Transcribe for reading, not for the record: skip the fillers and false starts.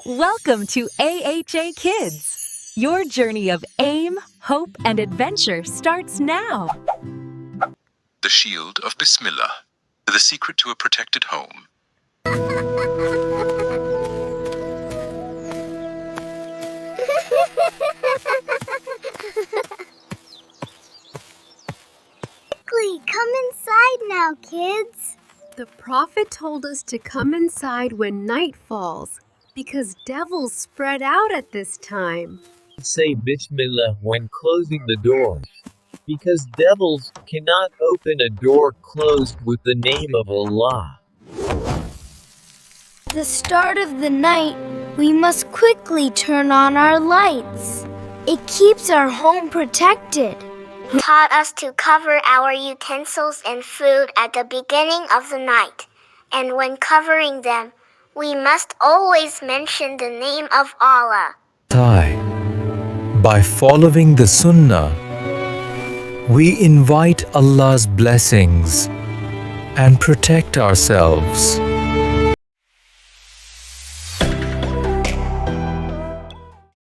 Welcome to AHA Kids. Your journey of aim, hope, and adventure starts now. The Shield of Bismillah, the secret to a protected home. Quickly, come inside now, kids. The Prophet told us to come inside when night falls, because devils spread out at this time. Say Bismillah when closing the door, because devils cannot open a door closed with the name of Allah. At the start of the night, we must quickly turn on our lights. It keeps our home protected. He taught us to cover our utensils and food at the beginning of the night, and when covering them, we must always mention the name of Allah. By following the Sunnah, we invite Allah's blessings and protect ourselves.